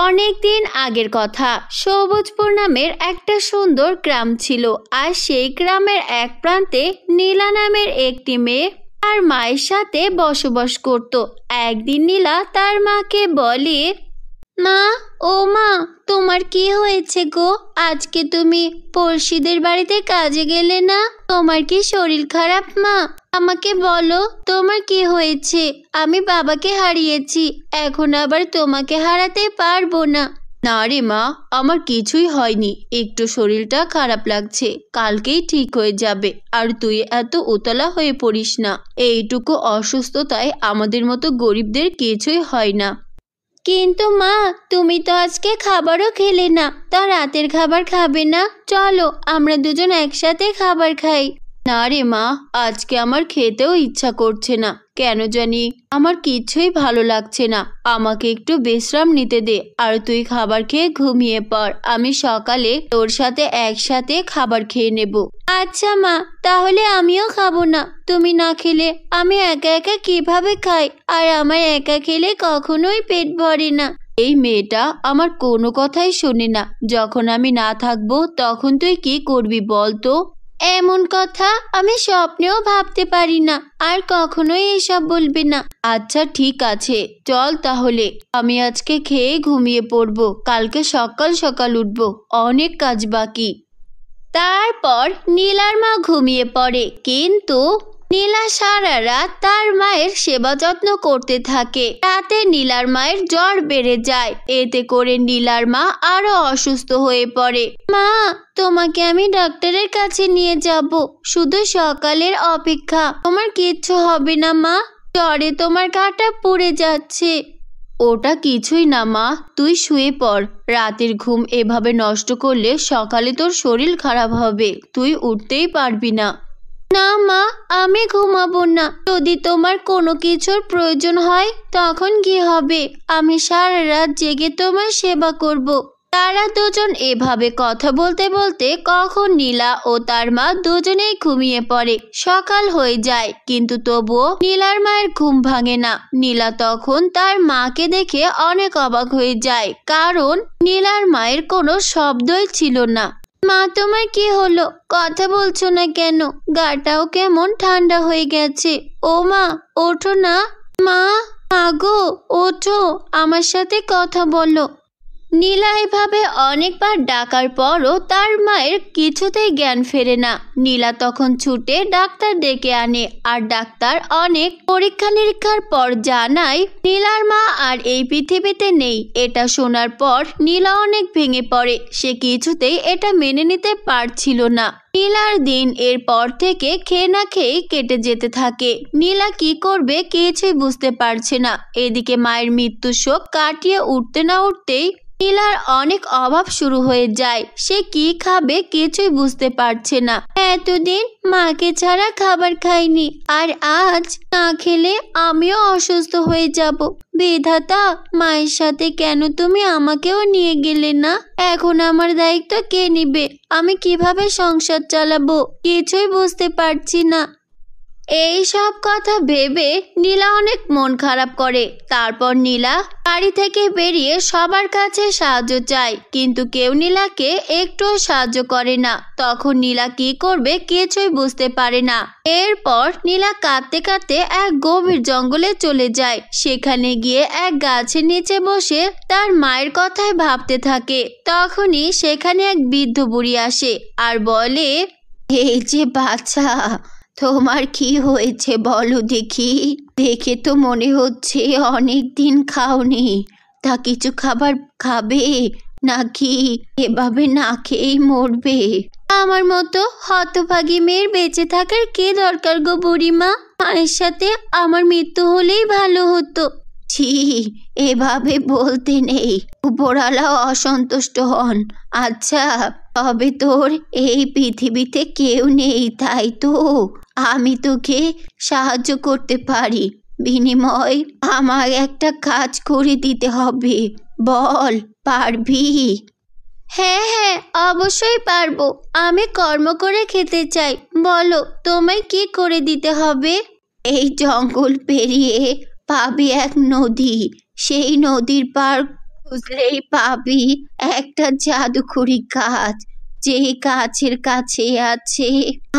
অনেক দিন আগের কথা। সবুজপুর নামের একটা সুন্দর গ্রাম ছিল, আর সেই গ্রামের এক প্রান্তে নীলা নামের একটি মেয়ে তার মায়ের সাথে বসবাস করত। একদিন নীলা তার মাকে বলে, মা, ও মা, তোমার কি হয়েছে গো? আজকে তুমি পড়শিদের বাড়িতে কাজে গেলে না? তোমার কি শরীর খারাপ মা? আমাকে বলো তোমার কি হয়েছে। আমি বাবাকে হারিয়েছি, এখন আবার তোমাকে হারাতে পারবো না। না রে মা, আমার কিছুই হয়নি, একটু শরীরটা খারাপ লাগছে, কালকেই ঠিক হয়ে যাবে। আর তুই এত উতলা হয়ে পড়িস না, এইটুকু অসুস্থতায় আমাদের মতো গরিবদের কিছুই হয় না। কিন্তু মা, তুমি তো আজকে খাবারও খেলে না, তা রাতের খাবার খাবে না? চলো আমরা দুজন একসাথে খাবার খাই। না রে মা, আজকে আমার খেতেও ইচ্ছা করছে না, কেন জানি আমার কিছুই ভালো লাগছে না। আমাকে একটু বিশ্রাম নিতে দে, আর তুই খাবার খেয়ে ঘুমিয়ে পড়। আমি সকালে তোর সাথে একসাথে খাবার খেয়ে নেব। আচ্ছা মা, তাহলে আমিও খাবো না। তুমি না খেলে আমি একা একা কিভাবে খাই? আর আমার একা খেলে কখনোই পেট ভরে না। এই মেয়েটা আমার কোনো কথাই শোনে না। যখন আমি না থাকবো তখন তুই কি করবি বল তো? এমন কথা আমি স্বপ্নেও ভাবতে পারি না, আর কখনোই এসব বলবে না। আচ্ছা ঠিক আছে, চল তাহলে। আমি আজকে খেয়ে ঘুমিয়ে পড়বো, কালকে সকাল সকাল উঠবো, অনেক কাজ বাকি। তারপর নীলার মা ঘুমিয়ে পড়ে, কিন্তু নীলা সারা রাত তার মায়ের সেবা যত্ন করতে থাকে। রাতে নীলার মায়ের জ্বর বেড়ে যায়, এতে করে নীলার মা আরো অসুস্থ হয়ে পড়ে। মা, তোমাকে আমি ডাক্তারের কাছে নিয়ে যাব, শুধু সকালের অপেক্ষা। তোমার কিচ্ছু হবে না মা, জ্বরে তোমার গাটা পুড়ে যাচ্ছে। ওটা কিছুই না মা, তুই শুয়ে পড়। রাতের ঘুম এভাবে নষ্ট করলে সকালে তোর শরীর খারাপ হবে, তুই উঠতেই পারবি না। না মা, আমি ঘুমাবো না। যদি তোমার কোনো কিছুর প্রয়োজন হয় তখন কি হবে? আমি সারা রাত জেগে তোমার সেবা করব। তারা দুজন এভাবে কথা বলতে বলতে কখন নীলা ও তার মা দুজনেই ঘুমিয়ে পড়ে। সকাল হয়ে যায়, কিন্তু তবুও নীলার মায়ের ঘুম ভাঙে না। নীলা তখন তার মাকে দেখে অনেক অবাক হয়ে যায়, কারণ নীলার মায়ের কোনো শব্দই ছিল না। মা, তোমার কি হলো? কথা বলছো না কেন? গাটাও কেমন ঠান্ডা হয়ে গেছে। ও মা, ওঠো না। মা, গো, ওঠো, আমার সাথে কথা বলো। নীলা এভাবে অনেকবার ডাকার পরও তার মায়ের কিছুতেই জ্ঞান ফেরে না। নীলা তখন ছুটে ডাক্তার ডেকে আনে, আর ডাক্তার অনেক পরীক্ষা নিরীক্ষার পর জানায় নীলার মা আর এই পৃথিবীতে নেই। এটা শোনার পর নীলা অনেক ভেঙে পড়ে, সে কিছুতেই এটা মেনে নিতে পারছিল না। নীলার দিন এরপর থেকে খেয়ে না খেয়ে কেটে যেতে থাকে। নীলা কি করবে কিছুই বুঝতে পারছে না। এদিকে মায়ের মৃত্যুর শোক কাটিয়ে উঠতে না উঠতেই নীলার অনেক অভাব শুরু হয়ে যায়। সে কি খাবে কিছুই বুঝতে পারছে না। এতদিন মাকে ছাড়া খাবার খাইনি, আর আজ না খেলে আমিও অসুস্থ হয়ে যাব। বিধাতা, মায়ের সাথে কেন তুমি আমাকেও নিয়ে গেলে না? এখন আমার দায়িত্ব কে নিবে? আমি কিভাবে সংসার চালাবো কিছুই বুঝতে পারছি না। এই সব কথা ভেবে নীলা অনেক মন খারাপ করে। তারপর নীলা বাড়ি থেকে বেরিয়ে সবার কাছে সাহায্য চায়, কিন্তু কেউ নীলাকে একটুও সাহায্য করে না। তখন নীলা কি করবে কিছুই বুঝতে পারে না। এরপর নীলা কাঁদতে কাঁদতে এক গভীর জঙ্গলে চলে যায়। সেখানে গিয়ে এক গাছের নিচে বসে তার মায়ের কথায় ভাবতে থাকে। তখনই সেখানে এক বৃদ্ধ বুড়ি আসে আর বলে, এই যে বাচ্চা, তোমার কি হয়েছে বলো দেখি? দেখে তো মনে হচ্ছে অনেক দিন খাওনি। তা কিছু খাবার খাবে, নাকি এভাবে না খেয়েই মরবে? আমার মতো হতভাগী মেয়ের বেঁচে থাকার কি দরকার গো বুড়িমা? মায়ের সাথে আমার মৃত্যু হলেই ভালো হতো। ছি, এভাবে বলতে নেই, উপরওয়ালা অসন্তুষ্ট হন। আচ্ছা, তবে তোর এই পৃথিবীতে কেউ নেই তাই তো? আমি তোকে সাহায্য করতে পারি, বিনিময় আমার একটা কাজ করে দিতে হবে। বল, পারবি? হ্যাঁ হ্যাঁ, অবশ্যই পারবো। আমি কর্ম করে খেতে চাই। বলো, তোমায় কি করে দিতে হবে? এই জঙ্গল পেরিয়ে পাবে এক নদী, সেই নদীর পার বুঝলেই পাবি একটা জাদুকরি গাছ, যেই গাছের কাছে আছে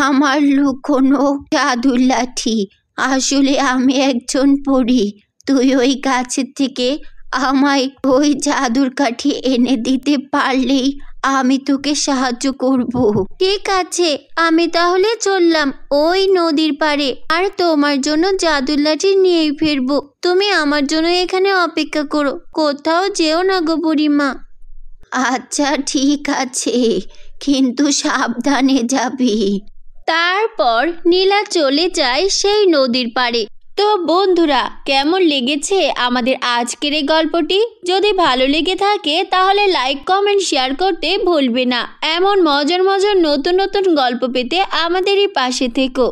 আমার লুকোনো জাদুর লাঠি। আসলে আমি একজন পরী, তুই ওই গাছের থেকে আমায় ওই জাদুর কাঠি এনে দিতে পারলেই আমি তোকে সাহায্য করব। ঠিক আছে, আমি তাহলে চললাম ওই নদীর পাড়ে, আর তোমার জন্য জাদুর লাঠি নিয়েই ফিরবো। তুমি আমার জন্য এখানে অপেক্ষা করো, কোথাও যেও না গো বুড়িমা। আচ্ছা ঠিক আছে, কিন্তু সাবধানে যাবি। তারপর নীলা চলে যায় সেই নদীর পাড়ে। তো বন্ধুরা, কেমন লেগেছে আমাদের আজকের এই গল্পটি? যদি ভালো লেগে থাকে তাহলে লাইক, কমেন্ট, শেয়ার করতে ভুলবে না। এমন মজার মজার নতুন নতুন গল্প পেতে আমাদেরই পাশে থেকো।